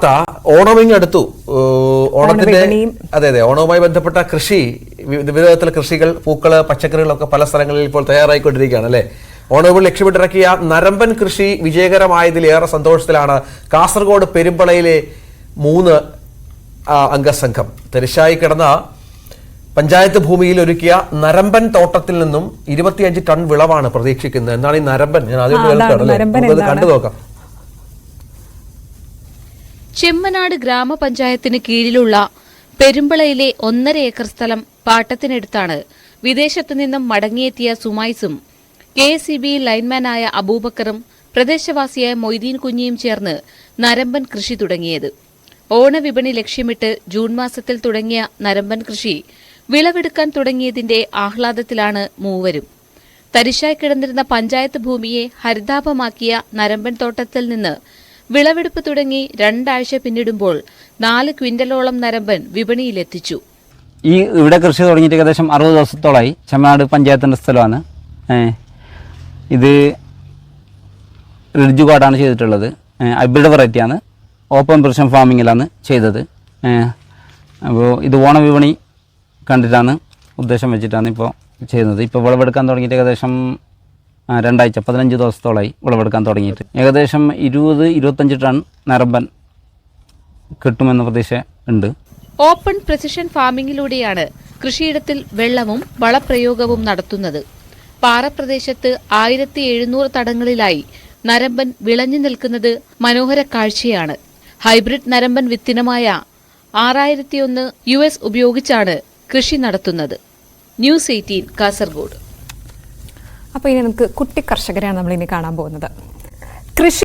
ഓണമിങ് അടുത്തു. ഓണത്തിന്റെ അതെ ഓണവുമായി ബന്ധപ്പെട്ട കൃഷി, വിവിധ തരത്തിലുള്ള കൃഷികൾ, പൂക്കള്, പച്ചക്കറികളൊക്കെ പല സ്ഥലങ്ങളിൽ ഇപ്പോൾ തയ്യാറായിക്കൊണ്ടിരിക്കുകയാണ് അല്ലെ. ഓണവിപണി ലക്ഷ്യമിട്ടിറക്കിയ നരമ്പൻ കൃഷി വിജയകരമായതിൽ ഏറെ സന്തോഷത്തിലാണ് കാസർഗോഡ് പെരുമ്പളയിലെ 3 അംഗ സംഘം. തരിശായി കിടന്ന പഞ്ചായത്ത് ഭൂമിയിൽ ഒരുക്കിയ നരമ്പൻ തോട്ടത്തിൽ നിന്നും 25 ടൺ വിളവാണ് പ്രതീക്ഷിക്കുന്നത്. എന്താണ് ഈ നരമ്പൻ? ഞാൻ ആദ്യം കണ്ടു നോക്കാം. ചെമ്മനാട് ഗ്രാമപഞ്ചായത്തിന് കീഴിലുള്ള പെരുമ്പളയിലെ 1.5 ഏക്കർ സ്ഥലം പാട്ടത്തിനെടുത്താണ് വിദേശത്തു നിന്നും മടങ്ങിയെത്തിയ സുമൈസും KSEB ലൈൻമാനായ അബൂബക്കറും പ്രദേശവാസിയായ മൊയ്തീൻ കുഞ്ഞിയും ചേർന്ന് നരമ്പൻ കൃഷി തുടങ്ങിയത്. ഓണവിപണി ലക്ഷ്യമിട്ട് ജൂൺ മാസത്തിൽ തുടങ്ങിയ നരമ്പൻ കൃഷി വിളവെടുക്കാൻ തുടങ്ങിയതിന്റെ ആഹ്ലാദത്തിലാണ് മൂവരും. തരിശായി കിടന്നിരുന്ന പഞ്ചായത്ത് ഭൂമിയെ ഹരിതാഭമാക്കിയ നരമ്പൻ തോട്ടത്തിൽ നിന്ന് വിളവെടുപ്പ് തുടങ്ങി 2 ആഴ്ച പിന്നിടുമ്പോൾ 4 ക്വിന്റലോളം നരമ്പൻ വിപണിയിലെത്തിച്ചു. ഇവിടെ കൃഷി തുടങ്ങിയിട്ട് ഏകദേശം 60 ദിവസത്തോളമായി. ചെമ്മനാട് പഞ്ചായത്തിൻ്റെ സ്ഥലമാണ്. ഇത് റിഡ്ജ് കാർഡാണ് ചെയ്തിട്ടുള്ളത്. ഹൈബ്രിഡ് വെറൈറ്റിയാണ്. ഓപ്പൺ പ്രൊഡക്ഷൻ ഫാമിങ്ങിലാണ് ചെയ്തത്. അപ്പോൾ ഇത് ഓണവിപണി കണ്ടിട്ടാണ്, ഉദ്ദേശം വെച്ചിട്ടാണ് ഇപ്പോൾ ചെയ്യുന്നത്. ഇപ്പോൾ വിളവെടുക്കാൻ തുടങ്ങിയിട്ട് ഏകദേശം 2 ആഴ്ച 15 ദിവസത്തോളമായി വിളവെടുക്കാൻ തുടങ്ങിയിട്ട്. ഏകദേശം 20-25 ടൺ നരമ്പൻ കിട്ടുമെന്ന പ്രതീക്ഷ ഉണ്ട്. ഓപ്പൺ പ്രിസിഷൻ ഫാമിങ്ങിലൂടെയാണ് കൃഷിയിടത്തിൽ വെള്ളവും വളപ്രയോഗവും നടത്തുന്നത്. പാറപ്രദേശത്ത് 1700 തടങ്ങളിലായി നരമ്പൻ വിളഞ്ഞു നിൽക്കുന്നത് മനോഹര കാഴ്ചയാണ്. ഹൈബ്രിഡ് നരമ്പൻ വിത്തിനമായ 6001 US ഉപയോഗിച്ചാണ് കൃഷി നടത്തുന്നത്. ന്യൂസ് 18 കാസർഗോഡ്. അപ്പോൾ ഇനി നമുക്ക് കുട്ടി കർഷകരെയാണ് നമ്മൾ ഇനി കാണാൻ പോകുന്നത്. കൃഷി